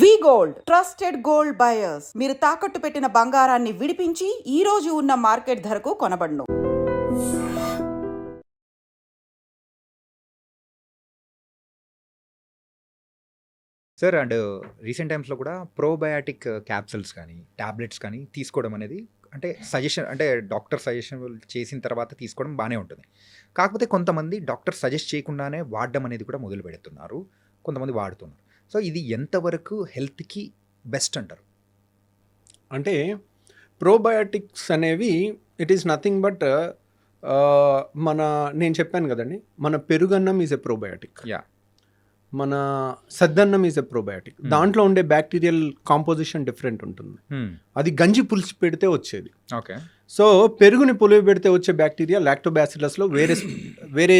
వి gold trusted gold buyers. మీరు తాకట్టు పెట్టిన బంగారాన్ని విడిపించి ఈ రోజు ఉన్న మార్కెట్ ధరకు కొనబడును. సార్ అండ్ రీసెంట్ టైమ్స్లో కూడా ప్రోబయాటిక్ క్యాప్సిల్స్ కానీ ట్యాబ్లెట్స్ కానీ తీసుకోవడం అనేది అంటే సజెషన్ అంటే డాక్టర్ సజెషన్ చేసిన తర్వాత తీసుకోవడం బాగానే ఉంటుంది. కాకపోతే కొంతమంది డాక్టర్ సజెస్ట్ చేయకుండానే వాడడం అనేది కూడా మొదలు పెడుతున్నారు, కొంతమంది వాడుతున్నారు. సో ఇది ఎంతవరకు హెల్త్కి బెస్ట్ అంటారు? అంటే ప్రోబయాటిక్స్ అనేవి ఇట్ ఈస్ నథింగ్ బట్ నేను చెప్పాను కదండి, మన పెరుగన్నం ఈజ్ ఎ ప్రోబయాటిక్, యా, మన సద్దన్నం ఈజ్ ఎ ప్రోబయాటిక్. దాంట్లో ఉండే బ్యాక్టీరియల్ కాంపోజిషన్ డిఫరెంట్ ఉంటుంది. అది గంజి పులిసి పెడితే వచ్చేది. ఓకే. సో పెరుగుని పులివి పెడితే వచ్చే బ్యాక్టీరియా లాక్టోబాసిల్లస్లో వేరే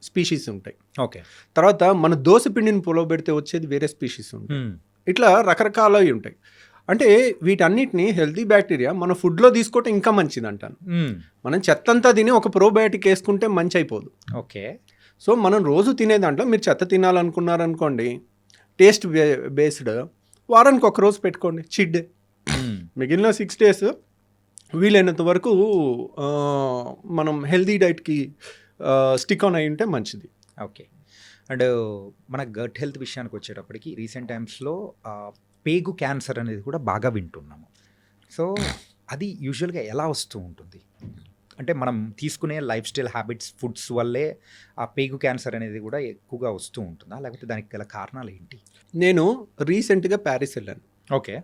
స్పీషీస్ ఉంటాయి. ఓకే. తర్వాత మన దోశ పిండిని పులివి పెడితే వచ్చేది వేరే స్పీషీస్ ఉంటాయి. ఇట్లా రకరకాలవి ఉంటాయి. అంటే వీటన్నిటిని హెల్తీ బ్యాక్టీరియా మన ఫుడ్లో తీసుకోవటం ఇంకా మంచిది అంటాను. మనం చెత్తంతా తిని ఒక ప్రోబయాటిక్ వేసుకుంటే మంచి అయిపోదు. ఓకే. సో మనం రోజు తినే దాంట్లో మీరు చెత్త తినాలనుకున్నారనుకోండి, టేస్ట్ బేస్డ్ వారానికి ఒక రోజు పెట్టుకోండి చీట్ డే. మిగిలిన 6 days వీలైనంత వరకు మనం హెల్తీ డైట్కి స్టిక్ ఆన్ అయి ఉంటే మంచిది. ఓకే. అండ్ మన గట్ హెల్త్ విషయానికి వచ్చేటప్పటికి రీసెంట్ టైమ్స్లో పేగు క్యాన్సర్ అనేది కూడా బాగా వింటున్నాము. సో అది యూజువల్గా ఎలా వస్తూ ఉంటుంది? అంటే మనం తీసుకునే లైఫ్ స్టైల్ హ్యాబిట్స్, ఫుడ్స్ వల్లే ఆ పేగు క్యాన్సర్ అనేది కూడా ఎక్కువగా వస్తూ ఉంటుందా, లేకపోతే దానికి గల కారణాలు ఏంటి? నేను రీసెంట్గా ప్యారిస్ వెళ్ళాను. ఓకే.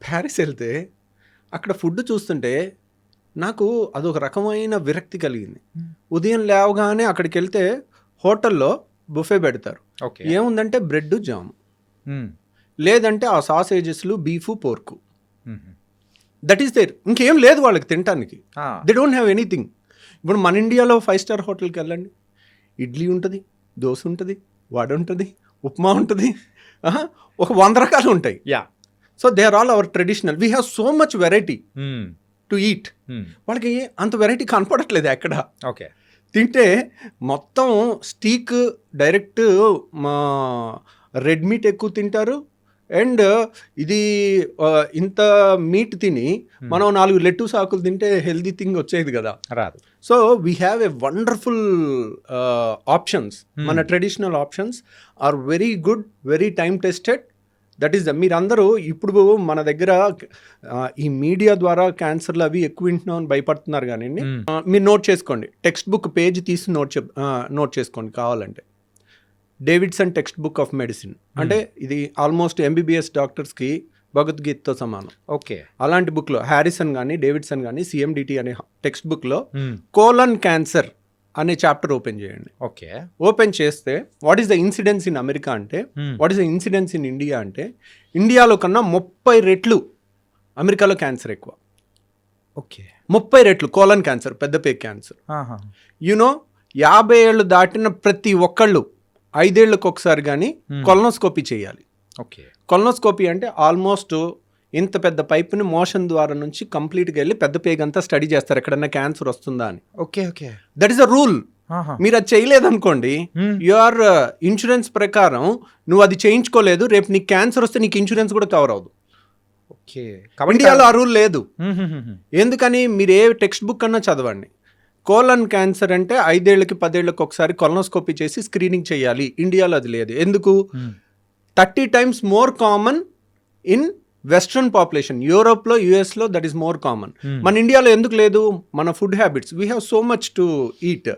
ప్యారిస్ వెళ్తే అక్కడ ఫుడ్ చూస్తుంటే నాకు అదొక రకమైన విరక్తి కలిగింది. ఉదయం లేవగానే అక్కడికి వెళ్తే హోటల్లో బుఫే పెడతారు. ఓకే. ఏముందంటే బ్రెడ్ జామ్, లేదంటే ఆ సాసేజెస్లు బీఫు పోర్కు, దట్ ఈస్ దేర్. ఇంకేం లేదు వాళ్ళకి తినటానికి. They don't have anything. ఇప్పుడు మన ఇండియాలో 5 star హోటల్కి వెళ్ళండి, ఇడ్లీ ఉంటుంది, దోశ ఉంటుంది, వడ ఉంటుంది, ఉప్మా ఉంటుంది, ఒక 100 రకాలు ఉంటాయి. Yeah. So they are all our traditional. We have so much variety to eat. వాళ్ళకి అంత వెరైటీ కనపడట్లేదు ఎక్కడ. ఓకే. తింటే మొత్తం స్టీక్ డైరెక్ట్ మా రెడ్ మీట్ ఎక్కువ తింటారు. అండ్ ఇది ఇంత మీట్ తిని మనం 4 లెట్టూస్ ఆకులు తింటే హెల్దీ థింగ్ వచ్చేది కదా, రాదు. So we have a wonderful options. మన traditional options are very good, very time tested. That is మీరందరూ ఇప్పుడు మన దగ్గర ఈ మీడియా ద్వారా క్యాన్సర్లు అవి ఎక్కువ వింటున్నాం అని భయపడుతున్నారు. కానీ మీరు నోట్ చేసుకోండి, టెక్స్ట్ బుక్ పేజ్ తీసి నోట్ చేసుకోండి కావాలంటే. Davidson text book of medicine అంటే ఇది ఆల్మోస్ట్ MBBS డాక్టర్స్కి భగవద్గీతతో సమానం. ఓకే. అలాంటి బుక్లో హ్యారిసన్ కానీ డేవిడ్సన్ కానీ CMDT అనే టెక్స్ట్ బుక్లో కోలన్ క్యాన్సర్ అనే చాప్టర్ ఓపెన్ చేయండి. ఓకే. ఓపెన్ చేస్తే what is the incidence in America అంటే, what is the incidence in India అంటే, ఇండియాలో కన్నా 30 రెట్లు అమెరికాలో క్యాన్సర్ ఎక్కువ. ఓకే. 30 రెట్లు కోలన్ క్యాన్సర్, పెద్ద పేగు క్యాన్సర్. యూనో 50 ఏళ్ళు దాటిన ప్రతి ఒక్కళ్ళు 5 ఏళ్ళకి ఒకసారి కానీ కొలనోస్కోపీ చేయాలి. ఓకే. కొలనోస్కోపీ అంటే ఆల్మోస్ట్ ఇంత పెద్ద పైప్ని మోషన్ ద్వారా నుంచి కంప్లీట్గా వెళ్ళి పెద్ద పేగంతా స్టడీ చేస్తారు ఎక్కడన్నా క్యాన్సర్ వస్తుందా అని. Okay. Okay. That is a rule. మీరు అది చేయలేదనుకోండి, యువర్ ఇన్సూరెన్స్ ప్రకారం నువ్వు అది చేయించుకోలేదు, రేపు నీకు క్యాన్సర్ వస్తే నీకు ఇన్సూరెన్స్ కూడా కవర్ అవ్వదు. ఓకే. ఇండియాలో ఆ రూల్ లేదు. ఎందుకని? మీరు ఏ టెక్స్ట్ బుక్ అన్నా చదవండి. కోలన్ క్యాన్సర్ అంటే 5 ఏళ్ళకి 10 ఏళ్ళకి ఒకసారి కొలనోస్కోపీ చేసి స్క్రీనింగ్ చేయాలి. ఇండియాలో అది లేదు. ఎందుకు? 30 times more common in western population. యూరోప్లో, US లో దట్ ఈస్ మోర్ కామన్. మన ఇండియాలో ఎందుకు లేదు? మన food habits, we have so much to eat.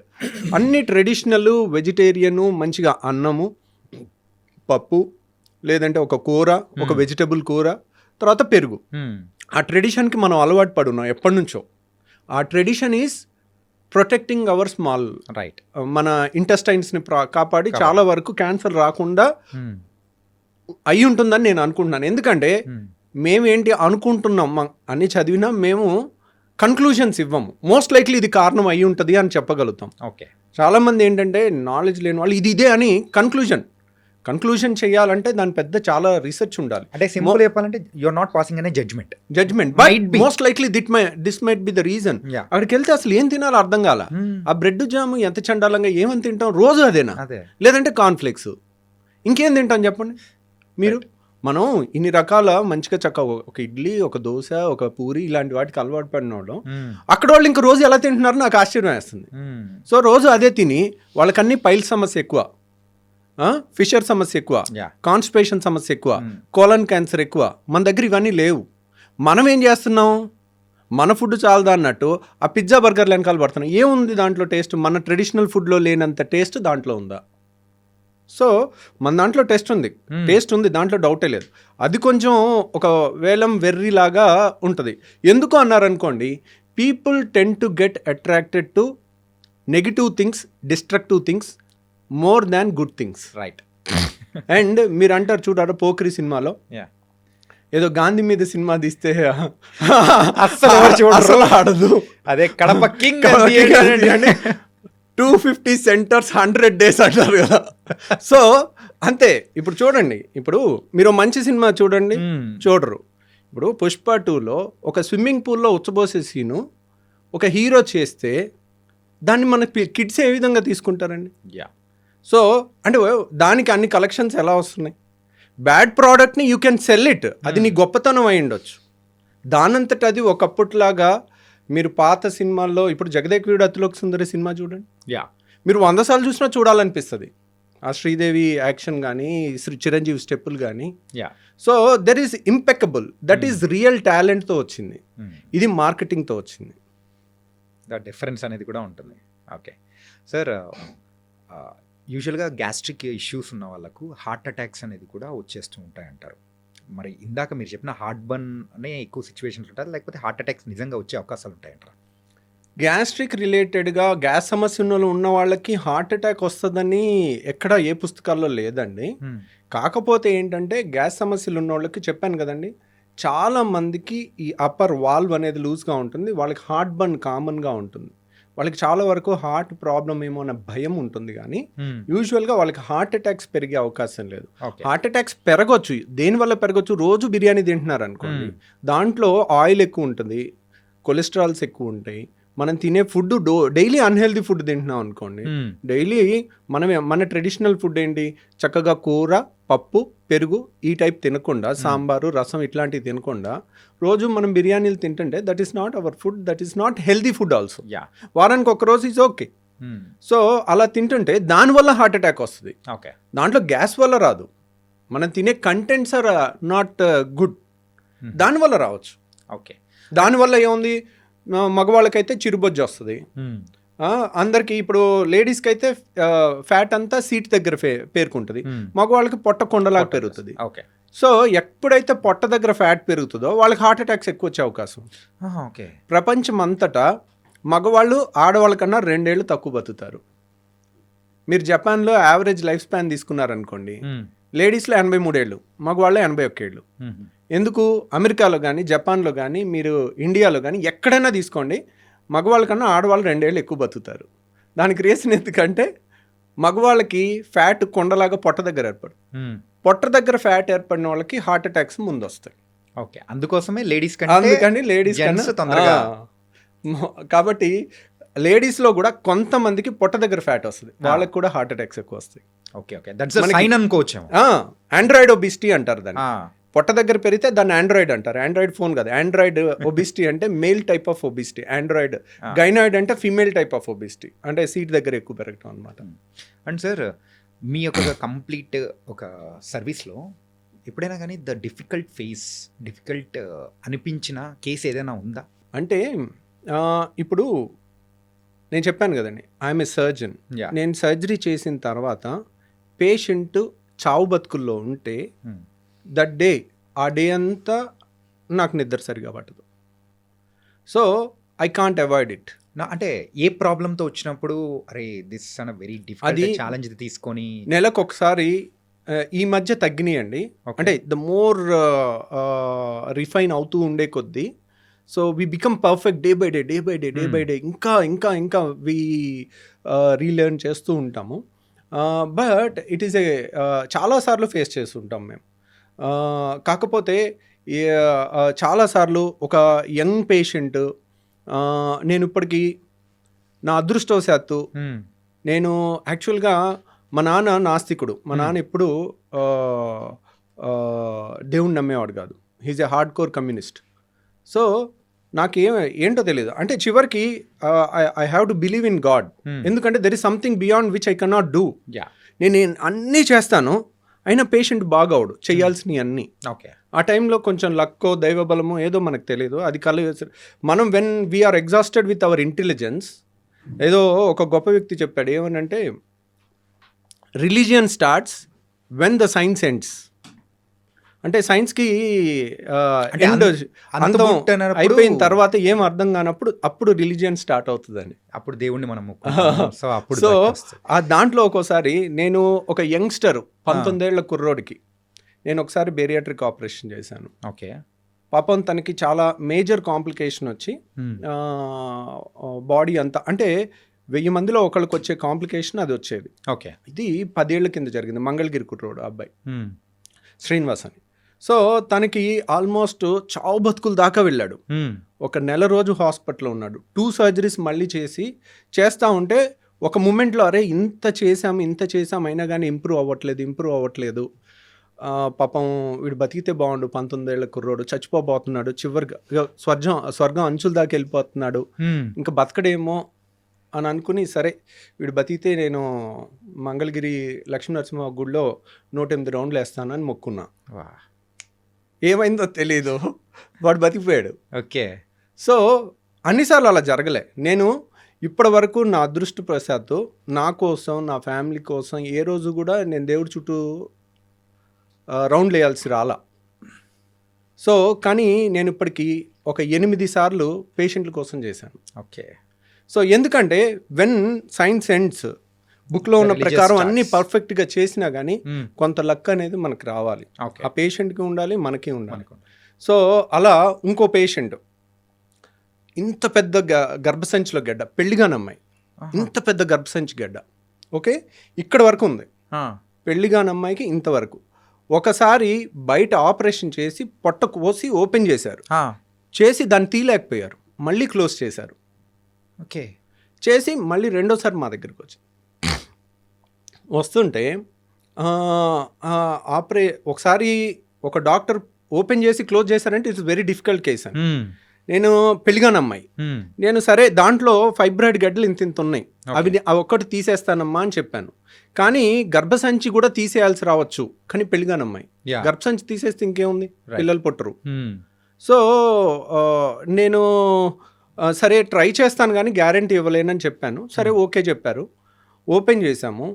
అన్ని ట్రెడిషనల్, వెజిటేరియను, మంచిగా అన్నము, పప్పు, లేదంటే ఒక కూర, ఒక వెజిటబుల్ కూర, తర్వాత పెరుగు. ఆ ట్రెడిషన్కి మనం అలవాటు పడున్నాం ఎప్పటి నుంచో. ఆ tradition is protecting hour small right, మన ఇంటెస్టైన్స్ని కాపాడి చాలా వరకు క్యాన్సర్ రాకుండా అయి ఉంటుందని నేను అనుకుంటున్నాను. ఎందుకంటే మేమేంటి అనుకుంటున్నాం అని చదివినా మేము కన్క్లూషన్స్ ఇవ్వము. మోస్ట్ లైక్లీ ఇది కారణం అయి ఉంటుంది అని చెప్పగలుగుతాం. ఓకే. చాలామంది ఏంటంటే నాలెడ్జ్ లేని వాళ్ళు ఇది ఇదే అని కన్క్లూజన్ చేయాలంటే దాని పెద్ద చాలా రీసెర్చ్ ఉండాలి. అంటే సింపుల్ చెప్పాలంటే యు ఆర్ నాట్ పాసింగ్ అనే judgement but most likely this might be the reason. అక్కడికి వెళ్తే అసలు ఏం తినాలో అర్థం కాల. ఆ బ్రెడ్ జామ్ ఎంత చండాలంగా ఏమని తింటాం రోజు అదేనా, లేదంటే కార్న్ఫ్లేక్స్, ఇంకేం తింటాం చెప్పండి మీరు. మనం ఇన్ని రకాల మంచిగా చక్కగా ఒక ఇడ్లీ, ఒక దోశ, ఒక పూరి ఇలాంటి వాటికి అలవాటు పడిన వాళ్ళం. అక్కడ వాళ్ళు ఇంక రోజు ఎలా తింటున్నారో నాకు ఆశ్చర్యం వేస్తుంది. సో రోజు అదే తిని వాళ్ళకన్నీ పైల్ సమస్య ఎక్కువ, ఫిషర్ సమస్య ఎక్కువ, కాన్స్టిపేషన్ సమస్య ఎక్కువ, కోలన్ క్యాన్సర్ ఎక్కువ. మన దగ్గర ఇవన్నీ లేవు. మనం ఏం చేస్తున్నాం, మన ఫుడ్ చాలదా అన్నట్టు ఆ పిజ్జా బర్గర్లు వెనకాల పడుతున్నాం. ఏముంది దాంట్లో టేస్ట్? మన ట్రెడిషనల్ ఫుడ్లో లేనంత టేస్ట్ దాంట్లో ఉందా? సో మన దాంట్లో టేస్ట్ ఉంది, దాంట్లో డౌటే లేదు. అది కొంచెం ఒక వేలం వెర్రిలాగా ఉంటుంది. ఎందుకు అన్నారనుకోండి, people tend to get attracted to negative things, destructive things more than good things. Right. And మీరు అంటారు చూడారు పోక్రి సినిమాలో ఏదో గాంధీ మీద సినిమా తీస్తే అసలు ఆడదు, అదే కడప కింగ్ 250 సెంటర్స్ 100 days అంటారు కదా. సో అంతే. ఇప్పుడు చూడండి, ఇప్పుడు మీరు మంచి సినిమా చూడండి, చూడరు. ఇప్పుడు పుష్ప 2లో ఒక స్విమ్మింగ్ పూల్లో ఉచ్చబోసే సీను ఒక హీరో చేస్తే దాన్ని మన కిడ్స్ ఏ విధంగా తీసుకుంటారండి? సో అంటే దానికి అన్ని కలెక్షన్స్ ఎలా వస్తున్నాయి? బ్యాడ్ ప్రోడక్ట్ని యూ కెన్ సెల్ ఇట్, అది నీ గొప్పతనం అయి ఉండొచ్చు. దానంతట అది ఒకప్పట్లాగా మీరు పాత సినిమాల్లో ఇప్పుడు జగదేక్ అతిలోక సుందరి సినిమా చూడండి, మీరు 100 సార్లు చూసినా చూడాలనిపిస్తుంది. ఆ శ్రీదేవి యాక్షన్ కానీ, చిరంజీవి స్టెప్పులు కానీ. So there is impeccable, that is real టాలెంట్తో వచ్చింది. ఇది మార్కెటింగ్తో వచ్చింది. డిఫరెన్స్ అనేది కూడా ఉంటుంది. ఓకే సార్, యూజువల్గా గ్యాస్ట్రిక్ ఇష్యూస్ ఉన్న వాళ్ళకు హార్ట్ అటాక్స్ అనేది కూడా వచ్చేస్తూ ఉంటాయి అంటారు. మరి ఇందాక మీరు చెప్పిన హార్ట్ బర్న్ అనే ఎక్కువ సిచ్యువేషన్స్ ఉంటారు, లేకపోతే హార్ట్ అటాక్స్ నిజంగా వచ్చే అవకాశాలు ఉంటాయంటారా? గ్యాస్ట్రిక్ రిలేటెడ్గా గ్యాస్ సమస్యలు ఉన్న వాళ్ళకి హార్ట్ అటాక్ వస్తుందని ఎక్కడ ఏ పుస్తకాల్లో లేదండి. కాకపోతే ఏంటంటే గ్యాస్ సమస్యలు ఉన్న వాళ్ళకి చెప్పాను కదండి, చాలా మందికి ఈ అప్పర్ వాల్వ్ అనేది లూజ్గా ఉంటుంది, వాళ్ళకి హార్ట్ బర్న్ కామన్గా ఉంటుంది. వాళ్ళకి చాలా వరకు హార్ట్ ప్రాబ్లం ఏమో అన్న భయం ఉంటుంది, కానీ యూజువల్గా వాళ్ళకి హార్ట్ అటాక్స్ పెరిగే అవకాశం లేదు. హార్ట్ అటాక్స్ పెరగొచ్చు, దేనివల్ల పెరగొచ్చు? రోజు బిర్యానీ తింటున్నారు అనుకోండి, దాంట్లో ఆయిల్ ఎక్కువ ఉంటుంది, కొలెస్ట్రాల్స్ ఎక్కువ ఉంటాయి. మనం తినే ఫుడ్ డైలీ అన్హెల్దీ ఫుడ్ తింటున్నాం అనుకోండి, డైలీ మన ట్రెడిషనల్ ఫుడ్ ఏంటి? చక్కగా కూర, పప్పు, పెరుగు ఈ టైప్ తినకుండా, సాంబారు, రసం ఇట్లాంటివి తినకుండా రోజు మనం బిర్యానీలు తింటుంటే that is not our food, that is not healthy food also. వారానికి ఒక రోజు ఈజ్ ఓకే. సో అలా తింటుంటే దానివల్ల హార్ట్ అటాక్ వస్తుంది. దాంట్లో గ్యాస్ వల్ల రాదు, మనం తినే కంటెంట్స్ ఆర్ నాట్ గుడ్, దానివల్ల రావచ్చు. ఓకే. దానివల్ల ఏముంది, మగవాళ్ళకైతే చిరుబొజ్జు వస్తుంది, అందరికి. ఇప్పుడు లేడీస్కి అయితే ఫ్యాట్ అంతా సీట్ దగ్గర పేరుకుంటుంది, మగవాళ్ళకి పొట్ట కొండలాగా పెరుగుతుంది. సో ఎప్పుడైతే పొట్ట దగ్గర ఫ్యాట్ పెరుగుతుందో వాళ్ళకి హార్ట్ అటాక్స్ ఎక్కువ వచ్చే అవకాశం. ప్రపంచం అంతటా మగవాళ్ళు ఆడవాళ్ళ కన్నా 2 ఏళ్ళు తక్కువ బతుకుతారు. మీరు జపాన్లో యావరేజ్ లైఫ్ స్పాన్ తీసుకున్నారనుకోండి, లేడీస్లో 83 ఏళ్ళు, మగవాళ్ళు 81 ఏళ్ళు. ఎందుకు? అమెరికాలో కానీ, జపాన్లో కానీ, మీరు ఇండియాలో కానీ ఎక్కడైనా తీసుకోండి, మగవాళ్ళ కన్నా ఆడవాళ్ళు 2 ఏళ్ళు ఎక్కువ బతుకుతారు. దానికి రీజన్ ఎందుకంటే మగవాళ్ళకి ఫ్యాట్ కొండలాగా పొట్ట దగ్గర ఏర్పడు, పొట్ట దగ్గర ఫ్యాట్ ఏర్పడిన వాళ్ళకి హార్ట్ అటాక్స్ ముందు వస్తాయి. ఓకే, అందుకోసమే లేడీస్ తొందరగా. కాబట్టి లేడీస్లో కూడా కొంతమందికి పొట్ట దగ్గర ఫ్యాట్ వస్తుంది, వాళ్ళకి కూడా హార్ట్ అటాక్స్ ఎక్కువ వస్తాయి. ఆండ్రాయిడ్ ఒబిసిటీ అంటారు దాన్ని. పొట్ట దగ్గర పెరిగితే దాన్ని ఆండ్రాయిడ్ అంటారు. ఆండ్రాయిడ్ ఫోన్ కదా, ఆండ్రాయిడ్ ఒబిసిటీ అంటే male type of obesity, android gynoid అంటే ఫీమేల్ టైప్ ఆఫ్ ఒబిసిటీ, అంటే సీట్ దగ్గర ఎక్కువ పెరగటం అనమాట. అండ్ సార్, మీ యొక్క కంప్లీట్ ఒక సర్వీస్లో ఎప్పుడైనా కానీ డిఫికల్ట్ అనిపించిన కేసు ఏదైనా ఉందా? అంటే ఇప్పుడు నేను చెప్పాను కదండి, ఐఎమ్ ఏ సర్జన్. నేను సర్జరీ చేసిన తర్వాత పేషెంట్ చావు బతుకుల్లో ఉంటే దట్ డే, ఆ డే అంతా నాకు నిద్ర సరిగా పట్టదు. So I can't avoid it. అంటే ఏ ప్రాబ్లంతో వచ్చినప్పుడు అరే this an very difficult challenge తీసుకొని నెలకు ఒకసారి, ఈ మధ్య తగ్గినాయండి. అంటే ద మోర్ రిఫైన్ అవుతూ ఉండే కొద్దీ, so we become perfect day by day, ఇంకా వీ రీలెర్న్ చేస్తూ ఉంటాము. బట్ ఇట్ ఈస్ చాలాసార్లు ఫేస్ చేస్తుంటాం మేము. కాకపోతే చాలాసార్లు ఒక యంగ్ పేషెంట్, నేను ఇప్పటికీ నా అదృష్టవశాత్తు, నేను యాక్చువల్గా మా నాన్న నాస్తికుడు. మా నాన్న ఎప్పుడు దేవుణ్ణి నమ్మేవాడు కాదు. He's a hardcore communist. So నాకు ఏంటో తెలియదు. అంటే చివరికి I have to believe in God. ఎందుకంటే there is something beyond which I cannot do. నేను అన్నీ చేస్తాను, అయినా పేషెంట్ బాగవుడు చేయాల్సినవి అన్నీ. ఓకే, ఆ టైంలో కొంచెం లక్కో దైవబలమో ఏదో మనకు తెలియదు. అది మనం when we are exhausted with our intelligence. ఏదో ఒక గొప్ప వ్యక్తి చెప్పాడు ఏమనంటే, religion starts when the science ends. అంటే సైన్స్కి అంతం అయిపోయిన తర్వాత ఏం అర్థం కానప్పుడు అప్పుడు రిలీజియన్ స్టార్ట్ అవుతుందని. అప్పుడు దేవుణ్ణి మనం సో ఆ దాంట్లో ఒక్కోసారి నేను ఒక యంగ్స్టర్ 19 ఏళ్ల కుర్రోడికి నేను ఒకసారి బేరియాట్రిక్ ఆపరేషన్ చేశాను. ఓకే, పాపం తనకి చాలా మేజర్ కాంప్లికేషన్ వచ్చి బాడీ అంతా, అంటే 1000 మందిలో ఒకళ్ళకి వచ్చే కాంప్లికేషన్ అది వచ్చేది. ఓకే, ఇది 10 ఏళ్ల కింద జరిగింది. మంగళగిరి కుర్రోడు అబ్బాయి శ్రీనివాస్ అని. సో తనకి ఆల్మోస్ట్ చావు బతుకుల దాకా వెళ్ళాడు. ఒక నెల రోజు హాస్పిటల్లో ఉన్నాడు. 2 సర్జరీస్ మళ్ళీ చేస్తూ ఉంటే ఒక మూమెంట్లో అరే ఇంత చేసాం అయినా కానీ ఇంప్రూవ్ అవ్వట్లేదు. పాపం వీడు బతికితే బాగుండు, 19 ఏళ్ల కుర్రోడు చచ్చిపోబోతున్నాడు, చివరిగా స్వర్గం అంచుల దాకా వెళ్ళిపోతున్నాడు, ఇంకా బతకడేమో అని అనుకుని సరే వీడు బతికితే నేను మంగళగిరి లక్ష్మీ నరసింహ గుడిలో 108 రౌండ్లు వేస్తానని మొక్కున్నా. ఏమైందో తెలీదు, వాడు బతికిపోయాడు. ఓకే, సో అన్నిసార్లు అలా జరగలే. నేను ఇప్పటి వరకు నా అదృష్టవశాత్తు నా కోసం, నా ఫ్యామిలీ కోసం ఏ రోజు కూడా నేను దేవుడి చుట్టూ రౌండ్లు వేయాల్సి రాలా. సో కానీ నేను ఇప్పటికీ ఒక 8 సార్లు పేషెంట్ల కోసం చేశాను. ఓకే, సో ఎందుకంటే వెన్ సైన్స్ ఎండ్స్ బుక్లో ఉన్న ప్రకారం అన్నీ పర్ఫెక్ట్గా చేసినా కానీ కొంత లక్ అనేది మనకు రావాలి. ఆ పేషెంట్కి ఉండాలి, మనకి ఉండాలి. సో అలా ఇంకో పేషెంట్ ఇంత పెద్ద గర్భసంచిలో గడ్డ, పెళ్లిగానమ్మాయి, ఇంత పెద్ద గర్భసంచి గడ్డ. ఓకే, ఇక్కడ వరకు ఉంది. పెళ్లిగానమ్మాయికి ఇంతవరకు. ఒకసారి బయట ఆపరేషన్ చేసి పొట్ట కోసి ఓపెన్ చేసి దాన్ని తీయలేకపోయారు, మళ్ళీ క్లోజ్ చేశారు. ఓకే, చేసి మళ్ళీ రెండోసారి మా దగ్గరికి వస్తుంటే ఒకసారి ఒక డాక్టర్ ఓపెన్ చేసి క్లోజ్ చేశారంటే ఇట్స్ వెరీ డిఫికల్ట్ కేస్ అని. నేను పెళ్లిగానమ్మాయి, నేను సరే దాంట్లో ఫైబ్రాయిడ్ గడ్డలు ఇంత ఉన్నాయి, అవి ఒక్కటి తీసేస్తానమ్మా అని చెప్పాను. కానీ గర్భసంచి కూడా తీసేయాల్సి రావచ్చు, కానీ పెళ్లిగానమ్మాయి గర్భసంచి తీసేస్తే ఇంకేముంది, పిల్లలు పుట్టరు. సో నేను సరే ట్రై చేస్తాను కానీ గ్యారంటీ ఇవ్వలేనని చెప్పాను. సరే ఓకే చెప్పారు, ఓపెన్ చేశాము.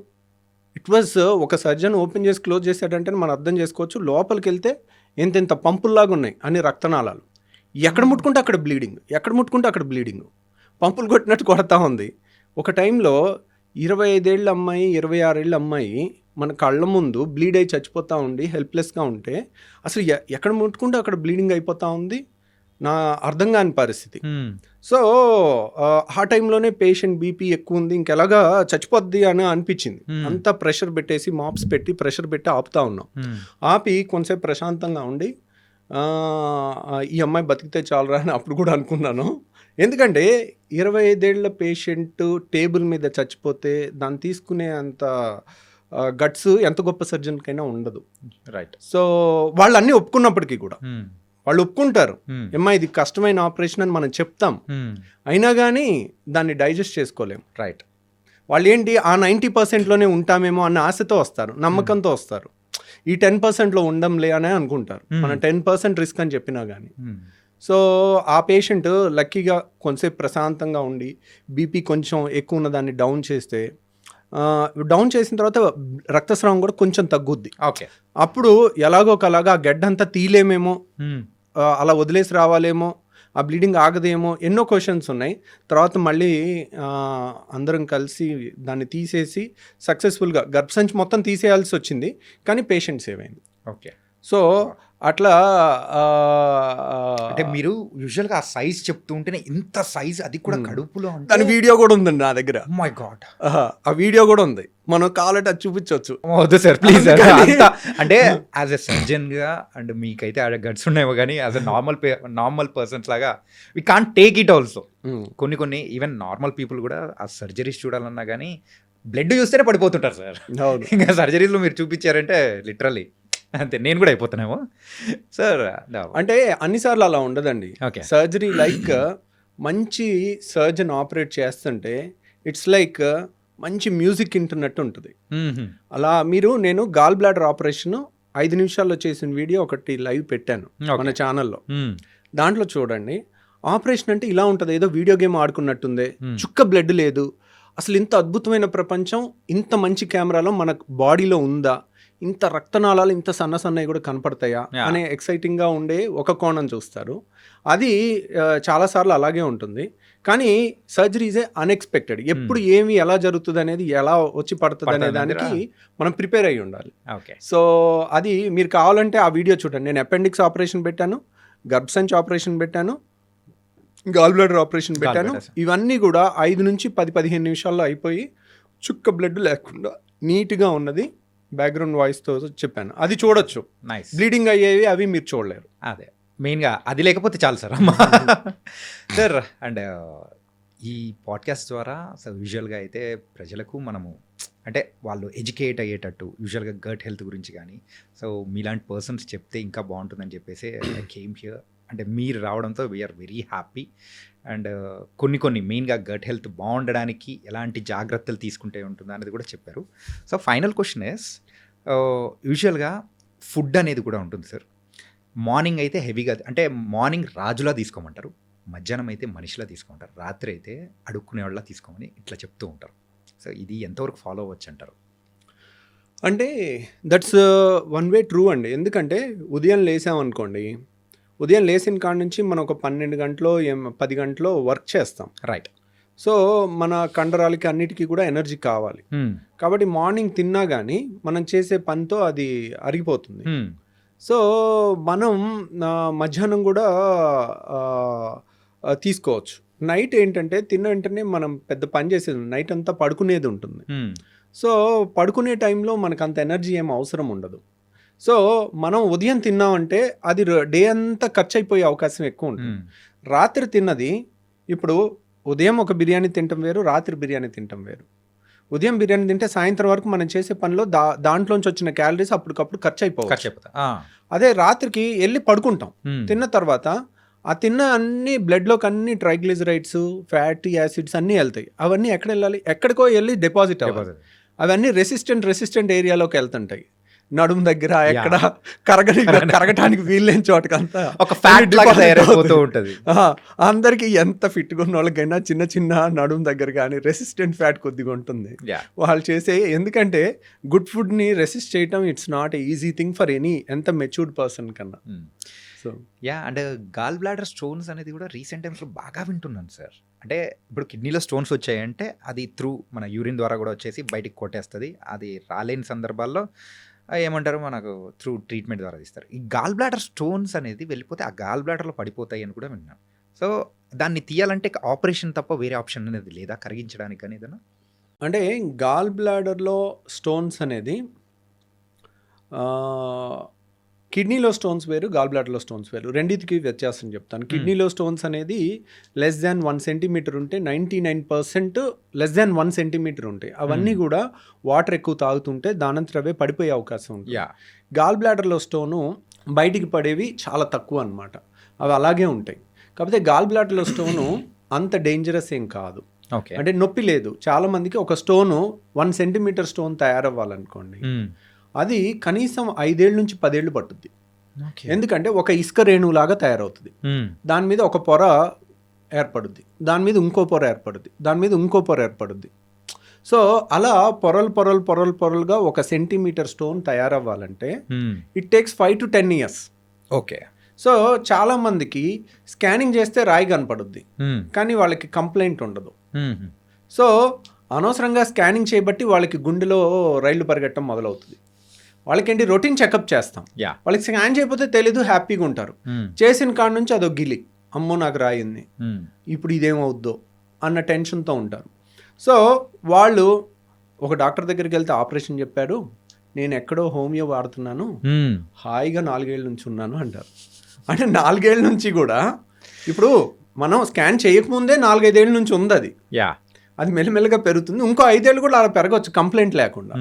ఇట్ వాజ్ ఒక సర్జన్ ఓపెన్ చేసి క్లోజ్ చేశాడంటే మనం అర్థం చేసుకోవచ్చు, లోపలికి వెళ్తే ఎంత పంపుల్లాగా ఉన్నాయి అన్ని రక్తనాళాలు. ఎక్కడ ముట్టుకుంటే అక్కడ బ్లీడింగ్, పంపులు కొట్టినట్టు కొడతా ఉంది. ఒక టైంలో 25 ఏళ్ళ అమ్మాయి, 26 ఏళ్ళ అమ్మాయి మన కళ్ళ ముందు బ్లీడ్ అయి చచ్చిపోతూ ఉండి హెల్ప్లెస్గా ఉంటే అసలు ఎక్కడ ముట్టుకుంటే అక్కడ బ్లీడింగ్ అయిపోతూ ఉంది. నా అర్థం కాని పరిస్థితి. సో ఆ టైంలోనే పేషెంట్ బీపీ ఎక్కువ ఉంది, ఇంకెలాగా చచ్చిపోద్ది అని అనిపించింది. అంతా ప్రెషర్ పెట్టేసి మాప్స్ పెట్టి ప్రెషర్ పెట్టి ఆపుతా ఉన్నాం. ఆపి కొంతసేపు ప్రశాంతంగా ఉండి ఈ అమ్మాయి బతికితే చాలరా అని అప్పుడు కూడా అనుకున్నాను. ఎందుకంటే 25 ఏళ్ల పేషెంట్ టేబుల్ మీద చచ్చిపోతే దాన్ని తీసుకునే అంత గట్స్ ఎంత గొప్ప సర్జన్కైనా ఉండదు. రైట్. సో వాళ్ళు అన్నీ ఒప్పుకున్నప్పటికీ కూడా వాళ్ళు ఒప్పుకుంటారు, అమ్మా ఇది కష్టమైన ఆపరేషన్ అని మనం చెప్తాం, అయినా కానీ దాన్ని డైజెస్ట్ చేసుకోలేము. రైట్. వాళ్ళు ఏంటి ఆ 90%లోనే ఉంటామేమో అన్న ఆశతో వస్తారు, నమ్మకంతో వస్తారు. ఈ 10%లో ఉండంలే అనే అనుకుంటారు. మనం 10% రిస్క్ అని చెప్పినా కానీ. సో ఆ పేషెంట్ లక్కీగా కొంచెంసేపు ప్రశాంతంగా ఉండి బీపీ కొంచెం ఎక్కువ ఉన్న దాన్ని డౌన్ చేసిన తర్వాత రక్తస్రావం కూడా కొంచెం తగ్గుద్ది. ఓకే, అప్పుడు ఎలాగో ఒకలాగా ఆ గడ్డ అంతా తీలేమేమో, అలా వదిలేసి రావాలేమో, ఆ బ్లీడింగ్ ఆగదేమో, ఎన్నో క్వశ్చన్స్ ఉన్నాయి. తర్వాత మళ్ళీ అందరం కలిసి దాన్ని తీసేసి సక్సెస్ఫుల్గా గర్భసంచి మొత్తం తీసేయాల్సి వచ్చింది, కానీ పేషెంట్ సేవ్ అయింది. ఓకే. సో అట్లా అంటే మీరు యూజువల్గా ఆ సైజ్ చెప్తూ ఉంటేనే ఇంత సైజ్, అది కూడా కడుపులో, దాని వీడియో కూడా ఉందండి నా దగ్గర. మై గాడ్, ఆ వీడియో కూడా ఉంది, మనం కావాలంటే అది చూపించవచ్చు. వద్దు సార్ ప్లీజ్. అంటే యాజ్ ఎ సర్జన్ గా అండ్ మీకైతే ఆ గట్స్ ఉన్నాయేమో, కానీ యాజ్ ఎ నార్మల్ పర్సన్స్ లాగా we can't take it also. కొన్ని ఈవెన్ నార్మల్ పీపుల్ కూడా ఆ సర్జరీస్ చూడాలన్నా కానీ బ్లడ్ చూస్తేనే పడిపోతుంటారు సార్. ఇంకా సర్జరీస్లో మీరు చూపించారంటే లిటరల్లీ అంతే నేను కూడా అయిపోతున్నామో సార్. అంటే అన్నిసార్లు అలా ఉండదండి. ఓకే. సర్జరీ లైక్ మంచి సర్జన్ ఆపరేట్ చేస్తుంటే ఇట్స్ లైక్ మంచి మ్యూజిక్ వింటున్నట్టు ఉంటుంది. అలా నేను గాల్ బ్లాడర్ ఆపరేషన్ 5 నిమిషాల్లో చేసిన వీడియో ఒకటి లైవ్ పెట్టాను మన ఛానల్లో. దాంట్లో చూడండి, ఆపరేషన్ అంటే ఇలా ఉంటుంది, ఏదో వీడియో గేమ్ ఆడుకున్నట్టుందే, చుక్క బ్లడ్ లేదు, అసలు ఇంత అద్భుతమైన ప్రపంచం ఇంత మంచి కెమెరాలో మన బాడీలో ఉందా, ఇంత రక్తనాళాలు ఇంత సన్నవి కూడా కనపడతాయా అనే ఎక్సైటింగ్గా ఉండే ఒక కోణం చూస్తారు. అది చాలాసార్లు అలాగే ఉంటుంది. కానీ సర్జరీ ఈజ్ అన్ఎక్స్పెక్టెడ్. ఎప్పుడు ఏమి ఎలా జరుగుతుంది అనేది, ఎలా వచ్చి పడుతుంది అనే దానికి మనం ప్రిపేర్ అయ్యి ఉండాలి. సో అది మీరు కావాలంటే ఆ వీడియో చూడండి. నేను అపెండిక్స్ ఆపరేషన్ పెట్టాను, గర్భసంచి ఆపరేషన్ పెట్టాను, గాల్ బ్లాడర్ ఆపరేషన్ పెట్టాను. ఇవన్నీ కూడా 5 నుంచి 10-15 నిమిషాల్లో అయిపోయి చుక్క బ్లడ్ లేకుండా నీట్గా ఉన్నది బ్యాక్గ్రౌండ్ వాయిస్తో చెప్పాను. అది చూడొచ్చు. బ్లీడింగ్ అయ్యేవి అవి మీరు చూడలేరు. అదే మెయిన్గా అది లేకపోతే చాలు సార్. అమ్మా సార్, అండ్ ఈ పాడ్కాస్ట్ ద్వారా సో యూజువల్గా అయితే ప్రజలకు మనము అంటే వాళ్ళు ఎడ్యుకేట్ అయ్యేటట్టు యూజువల్గా గట్ హెల్త్ గురించి కానీ సో మీలాంటి పర్సన్స్ చెప్తే ఇంకా బాగుంటుందని చెప్పేసి ఐ కేమ్ హియర్. అంటే మీరు రావడంతో వీఆర్ వెరీ హ్యాపీ. అండ్ కొన్ని మెయిన్గా గట్ హెల్త్ బాగుండడానికి ఎలాంటి జాగ్రత్తలు తీసుకుంటే ఉంటుందో అనేది కూడా చెప్పారు. సో ఫైనల్ క్వశ్చన్ ఇస్, యూజువల్గా ఫుడ్ అనేది కూడా ఉంటుంది సార్. మార్నింగ్ అయితే హెవీగా అంటే మార్నింగ్ రాజులా తీసుకోమంటారు, మధ్యాహ్నం అయితే మనిషిలా తీసుకుంటారు, రాత్రి అయితే అడుక్కునే వాళ్ళ తీసుకోమని ఇట్లా చెప్తూ ఉంటారు. సో ఇది ఎంతవరకు ఫాలో అవ్వచ్చు అంటారు? అంటే దట్స్ వన్ వే ట్రూ అండి. ఎందుకంటే ఉదయం లేసామనుకోండి, ఉదయం లేచిన కాడ నుంచి మనం ఒక 12 గంటలో 10 గంటలో వర్క్ చేస్తాం, రైట్? సో మన కండరాలకి అన్నిటికీ కూడా ఎనర్జీ కావాలి. కాబట్టి మార్నింగ్ తిన్నా కానీ మనం చేసే పనితో అది అరిగిపోతుంది. సో మనం మధ్యాహ్నం కూడా తీసుకోవచ్చు. నైట్ ఏంటంటే తిన్న వెంటనే మనం పెద్ద పని చేసేది, నైట్ అంతా పడుకునేది ఉంటుంది. సో పడుకునే టైంలో మనకు అంత ఎనర్జీ ఏం అవసరం ఉండదు. సో మనం ఉదయం తిన్నామంటే అది డే అంతా ఖర్చు అయిపోయే అవకాశం ఎక్కువ ఉంటుంది. రాత్రి తిన్నది, ఇప్పుడు ఉదయం ఒక బిర్యానీ తినటం వేరు, రాత్రి బిర్యానీ తినటం వేరు. ఉదయం బిర్యానీ తింటే సాయంత్రం వరకు మనం చేసే పనిలో దాంట్లోంచి వచ్చిన క్యాలరీస్ అప్పటికప్పుడు ఖర్చు అయిపోవచ్చు. అదే రాత్రికి వెళ్ళి పడుకుంటాం, తిన్న తర్వాత ఆ తిన్న అన్ని బ్లడ్లోకి అన్ని ట్రైగ్లిజరైడ్స్, ఫ్యాటీ యాసిడ్స్ అన్నీ వెళ్తాయి. అవన్నీ ఎక్కడ వెళ్ళాలి? ఎక్కడికో వెళ్ళి డిపాజిట్ అవ్వాలి. అవన్నీ రెసిస్టెంట్ ఏరియాలోకి వెళ్తుంటాయి, నడుము దగ్గర, ఎక్కడ కరగటానికి వీల్లేని చోటకంతా ఒక ఫ్యాట్ లాగా తయారైపోతూ ఉంటుంది. అందరికి ఎంత ఫిట్గా ఉన్న వాళ్ళకైనా చిన్న నడుము దగ్గర కానీ రెసిస్టెంట్ ఫ్యాట్ కొద్దిగా ఉంటుంది వాళ్ళు చేసే. ఎందుకంటే గుడ్ ఫుడ్ని రెసిస్ట్ చేయటం it's not easy thing for ఎంత మెచ్యూర్డ్ పర్సన్ కన్నా. So and gall bladder stones అనేది కూడా రీసెంట్ టైమ్స్లో బాగా వింటున్నాను సార్. అంటే ఇప్పుడు కిడ్నీలో స్టోన్స్ వచ్చాయంటే అది త్రూ మన యూరిన్ ద్వారా కూడా వచ్చేసి బయటికి కొట్టేస్తుంది. అది రాలేని సందర్భాల్లో ఏమంటారు, మనకు త్రూ ట్రీట్మెంట్ ద్వారా తీస్తారు. ఈ గాల్ బ్లాడర్ స్టోన్స్ అనేది వెళ్ళిపోతే ఆ గాల్ బ్లాడర్లో పడిపోతాయి అని కూడా విన్నాను. సో దాన్ని తీయాలంటే ఆపరేషన్ తప్ప వేరే ఆప్షన్ అనేది లేదా కరిగించడానికి అని ఏదైనా? అంటే గాల్ బ్లాడర్లో స్టోన్స్ అనేది కిడ్నీలో స్టోన్స్ వేరు, గాల్ బ్లాడర్లో స్టోన్స్ వేరు. రెండింటికి వ్యత్యాసం చెప్తాను. కిడ్నీలో స్టోన్స్ అనేది లెస్ దాన్ 1 సెంటీమీటర్ ఉంటే 99% లెస్ దాన్ 1 సెంటీమీటర్ ఉంటాయి. అవన్నీ కూడా వాటర్ ఎక్కువ తాగుతుంటే దానంతరవే పడిపోయే అవకాశం ఉంటుంది. గాల్ బ్లాడర్లో స్టోను బయటికి పడేవి చాలా తక్కువ అన్నమాట, అవి అలాగే ఉంటాయి. కాకపోతే గాల్ బ్లాడర్లో స్టోను అంత డేంజరస్ ఏం కాదు. అంటే నొప్పి లేదు. చాలా మందికి ఒక స్టోను 1 సెంటీమీటర్ స్టోన్ తయారవ్వాలనుకోండి, అది కనీసం 5 ఏళ్ళ నుంచి 10 ఏళ్ళు పట్టుద్ది. ఎందుకంటే ఒక ఇసుక రేణువులాగా తయారవుతుంది. దాని మీద ఒక పొర ఏర్పడుద్ది, దాని మీద ఇంకో పొర ఏర్పడుద్ది, దాని మీద ఇంకో పొర ఏర్పడుద్ది. సో అలా పొరలుగా 1 సెంటీమీటర్ స్టోన్ తయారవ్వాలంటే it takes 5 to 10 years. Okay. So చాలా మందికి స్కానింగ్ చేస్తే రాయి కనపడుద్ది, కానీ వాళ్ళకి కంప్లైంట్ ఉండదు. సో అనవసరంగా స్కానింగ్ చేయబట్టి వాళ్ళకి గుండెలో రైళ్లు పరిగెట్టడం మొదలవుతుంది. వాళ్ళకేంటి, రొటీన్ చెకప్ చేస్తాం, వాళ్ళకి స్కాన్ చేయకపోతే తెలీదు, హ్యాపీగా ఉంటారు. చేసిన కాడ నుంచి అదో గిలి, అమ్మో నాకు రాయింది, ఇప్పుడు ఇదేమవుద్దో అన్న టెన్షన్తో ఉంటారు. సో వాళ్ళు ఒక డాక్టర్ దగ్గరికి వెళ్తే ఆపరేషన్ చెప్పారు, నేను ఎక్కడో హోమియో వాడుతున్నాను, హాయిగా 4 ఏళ్ళ నుంచి ఉన్నాను అంటారు. అంటే 4 ఏళ్ళ నుంచి కూడా ఇప్పుడు మనం స్కాన్ చేయకముందే 4-5 ఏళ్ళ నుంచి ఉంది అది. అది మెల్లమెల్లగా పెరుగుతుంది. ఇంకో 5 ఏళ్ళు కూడా అలా పెరగవచ్చు కంప్లైంట్ లేకుండా.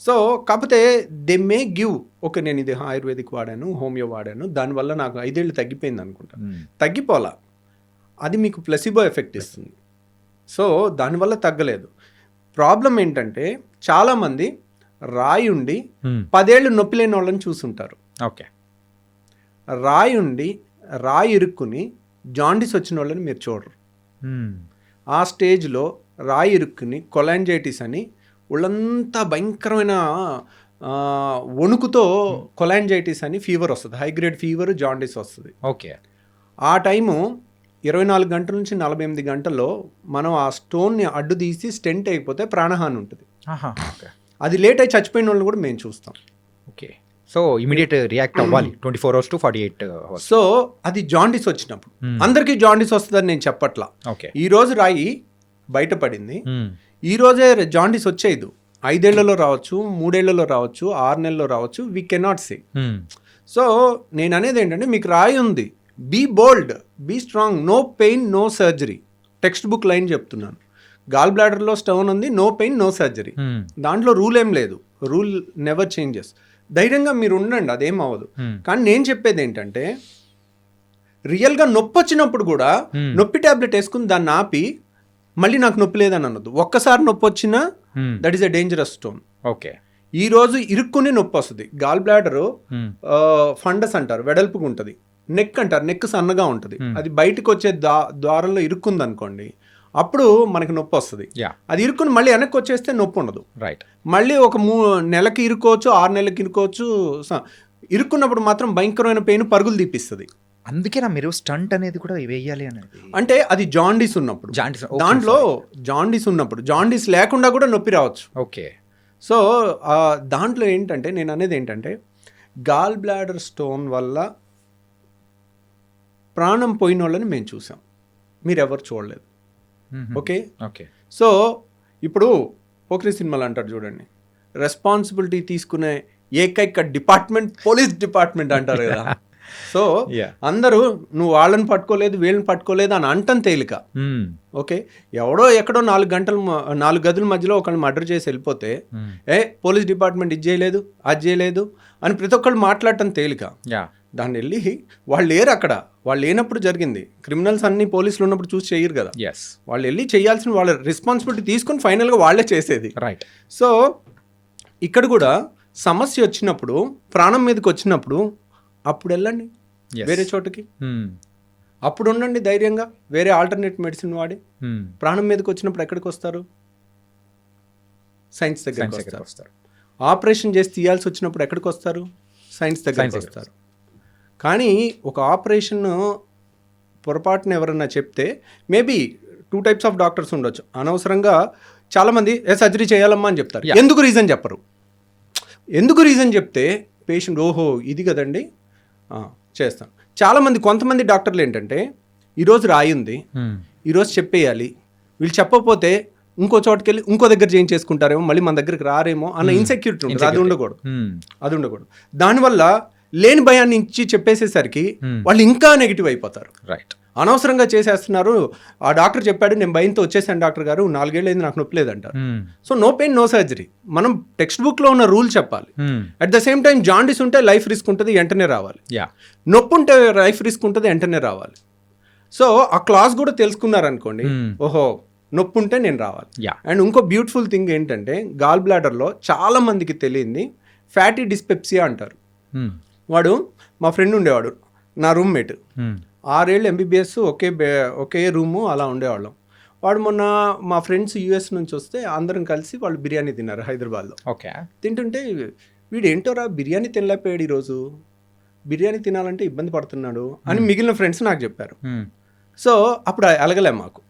సో కాకపోతే దే మే గివ్ ఓకే నేను ఇది ఆయుర్వేదిక్ వాడాను, హోమియో వాడాను, దానివల్ల నాకు 5 ఏళ్ళు తగ్గిపోయింది అనుకుంటా. తగ్గిపోలా, అది మీకు ప్లసిబో ఎఫెక్ట్ ఇస్తుంది. సో దానివల్ల తగ్గలేదు. ప్రాబ్లం ఏంటంటే చాలామంది రాయి ఉండి 10 ఏళ్ళు నొప్పి లేని వాళ్ళని చూసుంటారు. ఓకే, రాయి ఇరుక్కుని జాండీస్ వచ్చిన వాళ్ళని మీరు చూడరు. ఆ స్టేజ్లో రాయి ఇరుక్కుని కొలాంజైటిస్ అని వాళ్ళంతా భయంకరమైన వణుకుతో కొలాంజైటిస్ అని ఫీవర్ వస్తుంది, హై గ్రేడ్ ఫీవర్, జాండీస్ వస్తుంది. ఓకే, ఆ టైము 24 గంటల నుంచి 48 గంటల్లో మనం ఆ స్టోన్ని అడ్డు తీసి స్టెంట్ అయిపోతే ప్రాణహాని ఉంటుంది. అది లేట్ అయి చచ్చిపోయిన వాళ్ళు కూడా మేము చూస్తాం. ఓకే, సో ఇమీడియట్ రియాక్ట్ అవ్వాలి 24 hours to 48 hours. సో అది జాండీస్ వచ్చినప్పుడు. అందరికీ జాండీస్ వస్తుందని నేను చెప్పట్లా. ఓకే, ఈ రోజు రాయి బయటపడింది, ఈ రోజే జాండీస్ వచ్చేది. 5 ఏళ్లలో రావచ్చు, 3 ఏళ్లలో రావచ్చు, 6 నెలల్లో రావచ్చు, వీ కెనాట్ సే. సో నేను అనేది ఏంటంటే మీకు రాయి ఉంది, be bold, be strong, no pain no surgery. Text book line చెప్తున్నాను. గాల్ బ్లాడర్లో స్టోన్ ఉంది, నో పెయిన్ నో సర్జరీ. దాంట్లో రూల్ ఏం లేదు, రూల్ నెవర్ చేంజెస్. ధైర్యంగా మీరు ఉండండి, అదేం అవ్వదు. కానీ నేను చెప్పేది ఏంటంటే రియల్గా నొప్పి వచ్చినప్పుడు కూడా నొప్పి ట్యాబ్లెట్ వేసుకుని దాన్ని ఆపి మళ్ళీ నాకు నొప్పి లేదని అనొద్దు. ఒక్కసారి నొప్పి వచ్చినా that is a dangerous stone. Okay, ఈ రోజు ఇరుక్కుని నొప్పి వస్తుంది. గాల్ బ్లాడరు ఫండస్ అంటారు, వెడల్పుగా ఉంటుంది. నెక్ అంటారు, నెక్ సన్నగా ఉంటుంది. అది బయటకు వచ్చే ద్వారంలో ఇరుక్కుంది అనుకోండి, అప్పుడు మనకి నొప్పి వస్తుంది. అది ఇరుక్కుని మళ్ళీ వెనక్కి వచ్చేస్తే నొప్పి ఉండదు. రైట్, మళ్ళీ ఒక 3 నెలలకి ఇరుకోవచ్చు, 6 నెలలకి ఇరుకోవచ్చు. ఇరుక్కున్నప్పుడు మాత్రం భయంకరమైన పెయిన్ పరుగులు తీపిస్తుంది. అందుకేనా మీరు స్టంట్ అనేది కూడా వేయాలి అనేది? అంటే అది జాండీస్ ఉన్నప్పుడు, దాంట్లో జాండీస్ ఉన్నప్పుడు, జాండీస్ లేకుండా కూడా నొప్పి రావచ్చు. ఓకే, సో దాంట్లో ఏంటంటే నేను అనేది ఏంటంటే గాల్ బ్లాడర్ స్టోన్ వల్ల ప్రాణం పోయిన వాళ్ళని మేము చూసాం, మీరు ఎవరు చూడలేదు. ఓకే ఓకే, సో ఇప్పుడు పోక్రీ సినిమాలు అంటారు చూడండి, రెస్పాన్సిబిలిటీ తీసుకునే ఏకైక డిపార్ట్మెంట్ పోలీస్ డిపార్ట్మెంట్ అంటారు కదా. సో అందరూ నువ్వు వాళ్ళని పట్టుకోలేదు వీళ్ళని పట్టుకోలేదు అని అంటం తేలిక. ఓకే, ఎవడో ఎక్కడో 4 గదుల మధ్యలో ఒకళ్ళు మర్డర్ చేసి వెళ్ళిపోతే పోలీస్ డిపార్ట్మెంట్ ఇది చేయలేదు అది చేయలేదు అని ప్రతి ఒక్కళ్ళు మాట్లాడటం తేలిక. దాన్ని వెళ్ళి వాళ్ళు లేరు అక్కడ, వాళ్ళు లేనప్పుడు జరిగింది. క్రిమినల్స్ అన్ని పోలీసులు ఉన్నప్పుడు చూసి చేయరు కదా, వాళ్ళు వెళ్ళి చేయాల్సిన వాళ్ళ రెస్పాన్సిబిలిటీ తీసుకొని ఫైనల్గా వాళ్ళే చేసేది. రైట్. సో ఇక్కడ కూడా సమస్య వచ్చినప్పుడు, ప్రాణం మీదకి వచ్చినప్పుడు అప్పుడు వెళ్ళండి వేరే చోటకి, అప్పుడు ఉండండి ధైర్యంగా, వేరే ఆల్టర్నేట్ మెడిసిన్ వాడి. ప్రాణం మీదకి వచ్చినప్పుడు ఎక్కడికి వస్తారు? సైన్స్ దగ్గరికి వస్తారు. ఆపరేషన్ చేసి తీయాల్సి వచ్చినప్పుడు ఎక్కడికి వస్తారు? సైన్స్ దగ్గరికి వస్తారు. కానీ ఒక ఆపరేషన్ పొరపాటున ఎవరన్నా చెప్తే మేబీ 2 types ఆఫ్ డాక్టర్స్ ఉండొచ్చు. అనవసరంగా చాలామంది సర్జరీ చేయాలమ్మా అని చెప్తారు. ఎందుకు రీజన్ చెప్పరు. ఎందుకు రీజన్ చెప్తే పేషెంట్ ఓహో ఇది కదండి చేస్తాను. చాలామంది కొంతమంది డాక్టర్లు ఏంటంటే ఈరోజు రాయి ఉంది, ఈరోజు చెప్పేయాలి, వీళ్ళు చెప్పకపోతే ఇంకో చోటుకి వెళ్ళి ఇంకో దగ్గర చేయించేసుకుంటారేమో, మళ్ళీ మన దగ్గరికి రారేమో అన్న ఇన్సెక్యూరిటీ ఉంటుంది. అది ఉండకూడదు. దానివల్ల లేని భయాన్ని ఇచ్చి చెప్పేసేసరికి వాళ్ళు ఇంకా నెగిటివ్ అయిపోతారు. రైట్, అనవసరంగా చేసేస్తున్నారు. ఆ డాక్టర్ చెప్పాడు, నేను భయంతో వచ్చేసాను డాక్టర్ గారు, 4 ఏళ్ళు అయింది నాకు నొప్పి లేదంటారు. So no pain no surgery. మనం టెక్స్ట్ బుక్లో ఉన్న రూల్ చెప్పాలి. At the same time jaundice ఉంటే లైఫ్ రిస్క్ ఉంటుంది, వెంటనే రావాలి. నొప్పి ఉంటే లైఫ్ రిస్క్ ఉంటుంది, వెంటనే రావాలి. సో ఆ క్లాస్ కూడా తెలుసుకున్నారనుకోండి, ఓహో నొప్పి ఉంటే నేను రావాలి. అండ్ ఇంకో బ్యూటిఫుల్ థింగ్ ఏంటంటే గాల్ బ్లాడర్లో చాలా మందికి తెలియంది ఫ్యాటీ డిస్పెప్సియా అంటారు. వాడు మా ఫ్రెండ్ ఉండేవాడు, నా రూమ్మేట్. 6 ఏళ్ళు MBBS ఒకే రూము అలా ఉండేవాళ్ళం. వాడు మొన్న మా ఫ్రెండ్స్ US నుంచి వస్తే అందరం కలిసి వాళ్ళు బిర్యానీ తిన్నారు హైదరాబాద్లో. ఓకే, తింటుంటే వీడు ఏంటోరా బిర్యానీ తినలేకపోయాడు, ఈరోజు బిర్యానీ తినాలంటే ఇబ్బంది పడుతున్నాడు అని మిగిలిన ఫ్రెండ్స్ నాకు చెప్పారు. సో అప్పుడు అలగలే మాకు.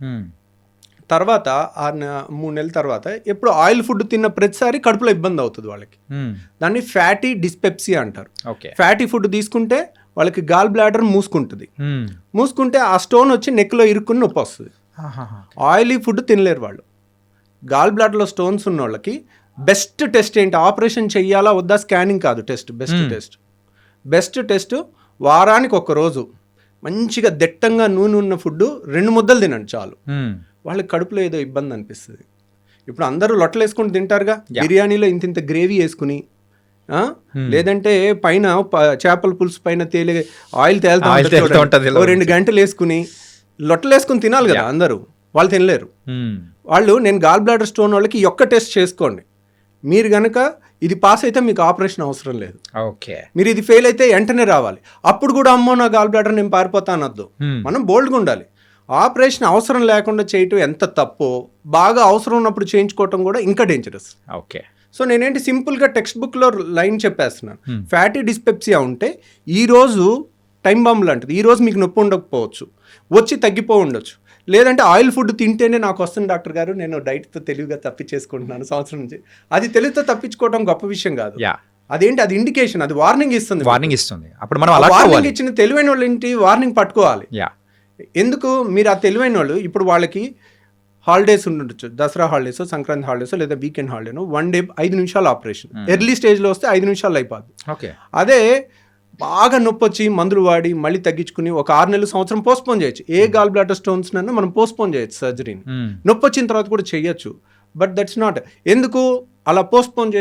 తర్వాత 3 నెలల తర్వాత ఎప్పుడు ఆయిల్ ఫుడ్ తిన్న ప్రతిసారి కడుపులో ఇబ్బంది అవుతుంది వాళ్ళకి. దాన్ని ఫ్యాటీ డిస్పెప్సియా అంటారు. ఫ్యాటీ ఫుడ్ తీసుకుంటే వాళ్ళకి గాల్ బ్లాడర్ మూసుకుంటే ఆ స్టోన్ వచ్చి నెక్లో ఇరుక్కుని నొప్పి వస్తుంది. ఆయిలీ ఫుడ్ తినలేరు వాళ్ళు. గాల్ బ్లాడర్లో స్టోన్స్ ఉన్న వాళ్ళకి బెస్ట్ టెస్ట్ ఏంటి, ఆపరేషన్ చెయ్యాలా వద్దా స్కానింగ్ కాదు, బెస్ట్ టెస్ట్ వారానికి 1 రోజు మంచిగా దట్టంగా నూనె ఉన్న ఫుడ్ 2 ముద్దలు తినండి చాలు. వాళ్ళకి కడుపులో ఏదో ఇబ్బంది అనిపిస్తుంది. ఇప్పుడు అందరూ లొట్టలు వేసుకుని తింటారుగా, బిర్యానీలో ఇంత గ్రేవీ వేసుకుని లేదంటే పైన చేపల పులుసు పైన ఆయిల్ ఆయిల్ తేలుతూ ఉంటది ఇలా 2 గంటలు వేసుకుని లొట్టలు వేసుకుని తినాలి కదా అందరూ, వాళ్ళు తినలేరు. వాళ్ళు నేను గాల్ బ్లాడర్ స్టోన్ వాళ్ళకి ఈ ఒక్క టెస్ట్ చేసుకోండి, మీరు గనక ఇది పాస్ అయితే మీకు ఆపరేషన్ అవసరం లేదు. ఓకే, మీరు ఇది ఫెయిల్ అయితే వెంటనే రావాలి. అప్పుడు కూడా అమ్మో నా గాల్ బ్లాడర్ నేను పారిపోతా అనొద్దు. మనం బోల్డ్గా ఉండాలి. ఆపరేషన్ అవసరం లేకుండా చేయటం ఎంత తప్పో, బాగా అవసరం ఉన్నప్పుడు చేయించుకోవటం కూడా ఇంకా డేంజరస్. ఓకే, సో నేనేంటి సింపుల్గా టెక్స్ట్ బుక్లో లైన్ చెప్పేస్తున్నాను. ఫ్యాటీ డిస్పెప్సియా ఉంటే ఈరోజు టైం బాంబ్ లాంటిది, ఈరోజు మీకు నొప్పి ఉండకపోవచ్చు, వచ్చి తగ్గిపో ఉండొచ్చు. లేదంటే ఆయిల్ ఫుడ్ తింటేనే నాకు వస్తుంది డాక్టర్ గారు, నేను డైట్తో తెలివిగా తప్పించేసుకుంటున్నాను సంవత్సరం నుంచి. అది తెలివితో తప్పించుకోవడం గొప్ప విషయం కాదు. అదేంటి, అది ఇండికేషన్, అది వార్నింగ్ ఇస్తుంది. అప్పుడు మనం వార్నింగ్ ఇచ్చిన తెలివైన వాళ్ళు ఏంటి, వార్నింగ్ పట్టుకోవాలి. ఎందుకు మీరు ఆ తెలివైన వాళ్ళు ఇప్పుడు వాళ్ళకి హాలిడేస్ ఉండొచ్చు, దసరా హాలిడేస్, సంక్రాంతి హాలిడేస్, లేదా వీకెండ్ హాలిడేను, 1 డే 5 నిమిషాలు ఆపరేషన్. ఎర్లీ స్టేజ్లో వస్తే 5 నిమిషాలు అయిపోద్ది. ఓకే, అదే బాగా నొప్పి వచ్చి మందులు వాడి మళ్ళీ తగ్గించుకుని ఒక 6 నెలలు సంవత్సరం పోస్ట్పోన్ చేయొచ్చు. ఏ గాల్ బ్లాడర్ స్టోన్స్ నన్ను మనం పోస్ట్పోన్ చేయొచ్చు సర్జరీని. నొప్పి వచ్చిన తర్వాత కూడా చేయొచ్చు. But that's not. ఎందుకు అలా పోస్ట్పోన్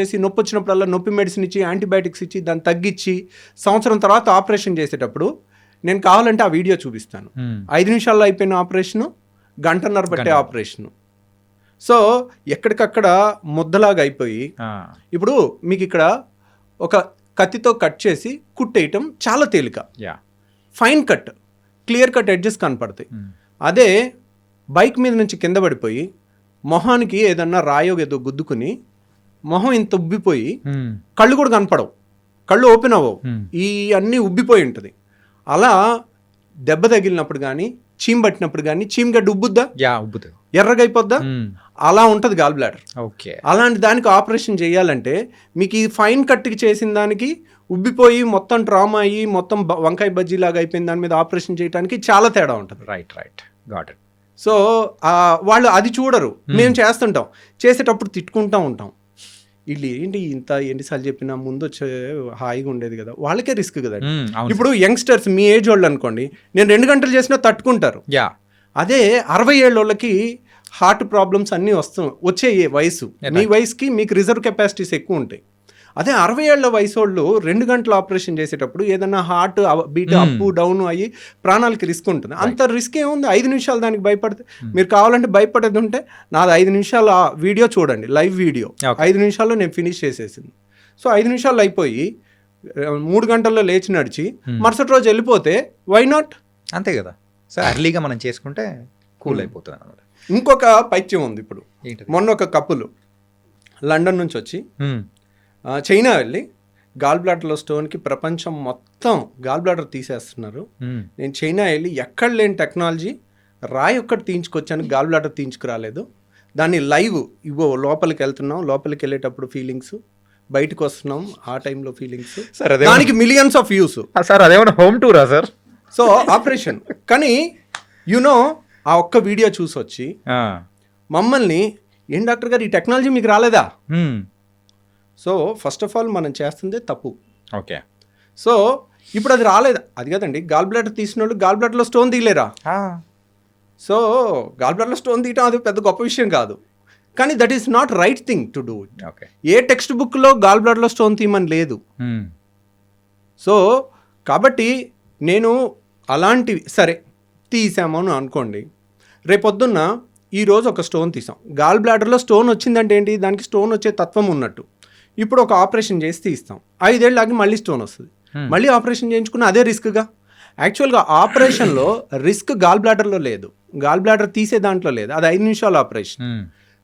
చేసి నొప్పి వచ్చినప్పుడల్లా నొప్పి మెడిసిన్ ఇచ్చి యాంటీబయాటిక్స్ ఇచ్చి దాన్ని తగ్గించి సంవత్సరం తర్వాత ఆపరేషన్ చేసేటప్పుడు నేను కావాలంటే ఆ వీడియో చూపిస్తాను. 5 నిమిషాల్లో అయిపోయిన ఆపరేషను, 1.5 గంట పట్టే ఆపరేషను. సో ఎక్కడికక్కడ ముద్దలాగా అయిపోయి, ఇప్పుడు మీకు ఇక్కడ ఒక కత్తితో కట్ చేసి కుట్టేయటం చాలా తేలిక, fine cut, clear cut edges కనపడతాయి. అదే బైక్ మీద నుంచి కింద పడిపోయి మొహానికి ఏదన్నా రాయో ఏదో గుద్దుకుని మొహం ఇంత ఉబ్బిపోయి కళ్ళు కూడా కనపడవు, కళ్ళు ఓపెన్ అవ్వవు, ఈ అన్నీ ఉబ్బిపోయి ఉంటుంది. అలా దెబ్బ తగిలినప్పుడు కానీ, చీమ్ పట్టినప్పుడు కానీ, చీమగడ్డ ఉబ్బుద్దా, ఎర్రగా అయిపోద్దా, అలా ఉంటుంది గాల్ బ్లాడర్. ఓకే, అలాంటి దానికి ఆపరేషన్ చేయాలంటే మీకు ఈ ఫైన్ కట్కి చేసిన దానికి ఉబ్బిపోయి మొత్తం ట్రామా అయ్యి మొత్తం వంకాయ బజ్జీ లాగా అయిపోయిన దాని మీద ఆపరేషన్ చేయడానికి చాలా తేడా ఉంటుంది. Right, got it. సో వాళ్ళు అది చూడరు, మేము చేస్తుంటాం, చేసేటప్పుడు తిట్టుకుంటూ ఉంటాం. వీళ్ళు ఏంటి ఇంత ఎన్నిసార్లు చెప్పినా ముందు వచ్చే హాయిగా ఉండేది కదా, వాళ్ళకే రిస్క్ కదా. ఇప్పుడు యంగ్స్టర్స్ మీ ఏజ్ వాళ్ళు అనుకోండి, నేను 2 గంటలు చేసినా తట్టుకుంటారు. అదే 60 ఏళ్ళ వాళ్ళకి హార్ట్ ప్రాబ్లమ్స్ అన్నీ వచ్చే వయసు, మీ వయసుకి మీకు రిజర్వ్ కెపాసిటీస్ ఎక్కువ ఉంటాయి. అదే 60 ఏళ్ల వయసు వాళ్ళు 2 గంటలు ఆపరేషన్ చేసేటప్పుడు ఏదన్నా హార్ట్ బీట్ అప్ డౌన్ అయ్యి ప్రాణాలకి రిస్క్ ఉంటుంది. అంత రిస్క్ ఏముంది, 5 నిమిషాలు దానికి భయపడితే. మీరు కావాలంటే భయపడేది ఉంటే నాది 5 నిమిషాలు వీడియో చూడండి, లైవ్ వీడియో 5 నిమిషాల్లో నేను ఫినిష్ చేసేసింది. సో 5 నిమిషాలు అయిపోయి 3 గంటల్లో లేచి నడిచి మరుసటి రోజు వెళ్ళిపోతే వై నాట్? అంతే కదా. సో అర్లీగా మనం చేసుకుంటే కూల్ అయిపోతుంది అన్నమాట. ఇంకొక పైత్యం ఉంది. ఇప్పుడు మొన్న ఒక కప్పులు లండన్ నుంచి వచ్చి చైనా వెళ్ళి గాల్ బ్లాడర్లో స్టోన్కి ప్రపంచం మొత్తం గాల్ బ్లాడర్ తీసేస్తున్నారు. నేను చైనా వెళ్ళి ఎక్కడ లేని టెక్నాలజీ రాయి ఒక్కటి తీయించుకొచ్చాను, గాల్ బ్లాడర్ తీయించుకురాలేదు. దాన్ని లైవ్ ఇవో లోపలికి వెళ్తున్నాం, లోపలికి వెళ్ళేటప్పుడు ఫీలింగ్స్, బయటకు వస్తున్నాం ఆ టైంలో ఫీలింగ్స్, దానికి మిలియన్స్ ఆఫ్ వ్యూస్. సార్ అదేమన్నా హోమ్ టూరా సార్? సో ఆపరేషన్ కానీ ఆ ఒక్క వీడియో చూసి వచ్చి మమ్మల్ని, ఏం డాక్టర్ గారు ఈ టెక్నాలజీ మీకు రాలేదా? సో ఫస్ట్ ఆఫ్ ఆల్ మనం చేస్తుందే తప్పు. ఓకే, సో ఇప్పుడు అది రాలేదు, అది కదండి. గాల్ బ్లాడర్ తీసిన వాళ్ళు గాల్ బ్లాడర్లో స్టోన్ తీయలేరా? సో గాల్ బ్లాడర్లో స్టోన్ తీయటం అది పెద్ద గొప్ప విషయం కాదు, కానీ that is not right thing to do. ఏ టెక్స్ట్ బుక్లో గాల్ బ్లాడర్లో స్టోన్ తీయమని లేదు. సో కాబట్టి నేను అలాంటివి సరే తీసాము అని అనుకోండి, రేపొద్దున్న ఈరోజు ఒక స్టోన్ తీసాం, గాల్ బ్లాడర్లో స్టోన్ వచ్చిందంటే ఏంటి, దానికి స్టోన్ వచ్చే తత్వం ఉన్నట్టు. ఇప్పుడు ఒక ఆపరేషన్ చేసి తీస్తాం, 5 ఏళ్ళు ఆగి మళ్ళీ స్టోన్ వస్తుంది, మళ్ళీ ఆపరేషన్ చేయించుకున్న అదే రిస్క్గా. యాక్చువల్గా ఆపరేషన్లో రిస్క్ గాల్ బ్లాడర్లో లేదు, గాల్ బ్లాడర్ తీసే దాంట్లో లేదు, అది 5 నిమిషాల ఆపరేషన్.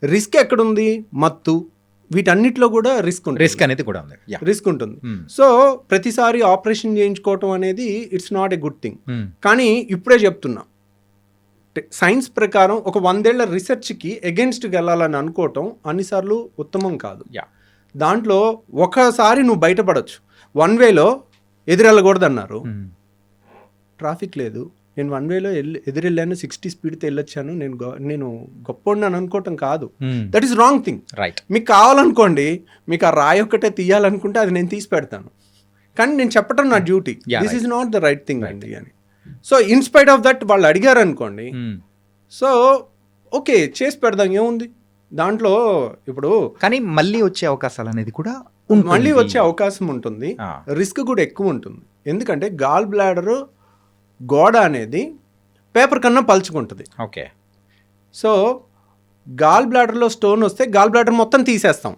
రిస్క్ ఎక్కడుంది, మత్తు, వీటన్నిటిలో కూడా రిస్క్ అనేది కూడా ఉంది, రిస్క్ ఉంటుంది. సో ప్రతిసారి ఆపరేషన్ చేయించుకోవటం అనేది it's not a good thing. కానీ ఇప్పుడే చెప్తున్నా, సైన్స్ ప్రకారం ఒక 100 ఏళ్ల రీసెర్చ్కి ఎగెన్స్ట్కి వెళ్ళాలని అనుకోవటం అన్నిసార్లు ఉత్తమం కాదు. దాంట్లో ఒకసారి నువ్వు బయటపడవచ్చు. 1 వేలో ఎదురెళ్ళకూడదు అన్నారు, ట్రాఫిక్ లేదు, నేను 1 వేలో ఎదురెళ్ళాను, 60 స్పీడ్తో వెళ్ళొచ్చాను, నేను గొప్పని అనుకోవటం కాదు. That is wrong thing. Right, మీకు కావాలనుకోండి, మీకు ఆ రాయి ఒక్కటే తీయాలనుకుంటే అది నేను తీసి పెడతాను, కానీ నేను చెప్పటం నా duty. This is not the right thing అండి అని. సో ఇన్స్పైట్ ఆఫ్ దట్ వాళ్ళు అడిగారు అనుకోండి, సో ఓకే చేసి పెడదాం, ఏముంది దాంట్లో. ఇప్పుడు కానీ మళ్ళీ వచ్చే అవకాశాలు అనేది కూడా ఉంటుంది. మళ్ళీ వచ్చే అవకాశం ఉంటుంది, రిస్క్ కూడా ఎక్కువ ఉంటుంది. ఎందుకంటే గాల్ బ్లాడర్ గోడ అనేది పేపర్ కన్నా పలుచుకుంటుంది. ఓకే. సో గాల్ బ్లాడర్లో స్టోన్ వస్తే గాల్ బ్లాడర్ మొత్తం తీసేస్తాం,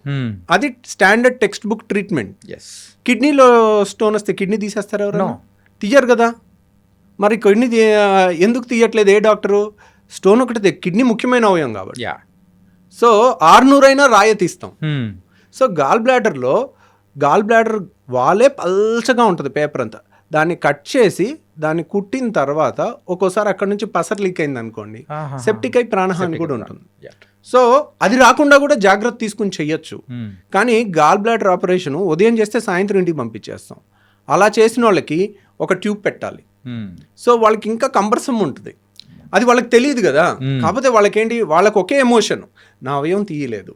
అది standard text book treatment. Yes. కిడ్నీలో స్టోన్ వస్తే కిడ్నీ తీసేస్తారు ఎవరు? తీయరు కదా. మరి కిడ్నీ ఎందుకు తీయట్లేదు ఏ డాక్టరు? స్టోన్ ఒకటి, కిడ్నీ ముఖ్యమైన అవయవం కాబట్టి. సో 600 అయినా రాయ తీస్తాం. సో గాల్ బ్లాడర్ వాలే పల్చగా ఉంటుంది పేపర్ అంతా, దాన్ని కట్ చేసి దాన్ని కుట్టిన తర్వాత ఒక్కోసారి అక్కడ నుంచి పసర్ లీక్ అయింది అనుకోండి, సెప్టిక్ అయి ప్రాణహాని కూడా ఉంటుంది. సో అది రాకుండా కూడా జాగ్రత్త తీసుకుని చెయ్యొచ్చు. కానీ గాల్ బ్లాడర్ ఆపరేషన్ ఉదయం చేస్తే సాయంత్రం ఇంటికి పంపించేస్తాం. అలా చేసిన వాళ్ళకి ఒక ట్యూబ్ పెట్టాలి. సో వాళ్ళకి ఇంకా కంబర్సమ్ ఉంటుంది, అది వాళ్ళకి తెలియదు కదా. కాకపోతే వాళ్ళకేంటి, వాళ్ళకి ఒకే ఎమోషన్, నా అవయవం తీయలేదు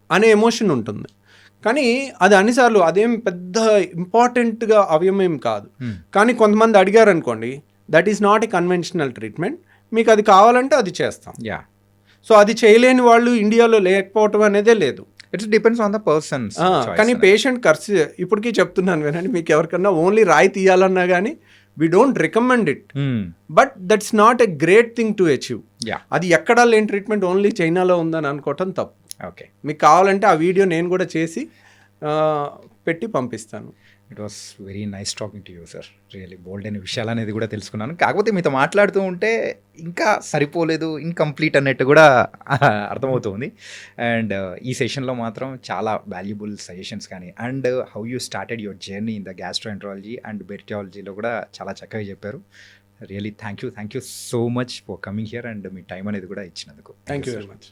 అనే ఎమోషన్ ఉంటుంది. కానీ అది అన్నిసార్లు అదేం పెద్ద ఇంపార్టెంట్గా అవయవం ఏం కాదు. కానీ కొంతమంది అడిగారు అనుకోండి, that is not a conventional treatment, మీకు అది కావాలంటే అది చేస్తాం. సో అది చేయలేని వాళ్ళు ఇండియాలో లేకపోవటం అనేదే లేదు. It's depends on the persons. కానీ పేషెంట్ ఖర్చు ఇప్పటికీ చెప్తున్నాను వినండి, మీకు ఎవరికన్నా ఓన్లీ రాయి తీయాలన్నా కానీ we don't recommend it, but that's not a great thing to achieve. అది ఎక్కడా లేని ట్రీట్మెంట్ ఓన్లీ చైనాలో ఉందని అనుకోవటం తప్పు. ఓకే. మీకు కావాలంటే ఆ వీడియో నేను కూడా చేసి పెట్టి పంపిస్తాను. It was very nice talking to you sir. Really bold అయిన విషయాలు అనేది కూడా తెలుసుకున్నాను. కాకపోతే మీతో మాట్లాడుతూ ఉంటే ఇంకా సరిపోలేదు, ఇన్కంప్లీట్ అన్నట్టు కూడా అర్థమవుతుంది. అండ్ ఈ సెషన్లో మాత్రం చాలా వాల్యుబుల్ సజెషన్స్ కానీ, and how you started your journey in the gastroenterology and బెర్టియాలజీలో కూడా చాలా చక్కగా చెప్పారు. Really thank you so much for coming here and మీ టైం అనేది కూడా ఇచ్చినందుకు. Thank you very much.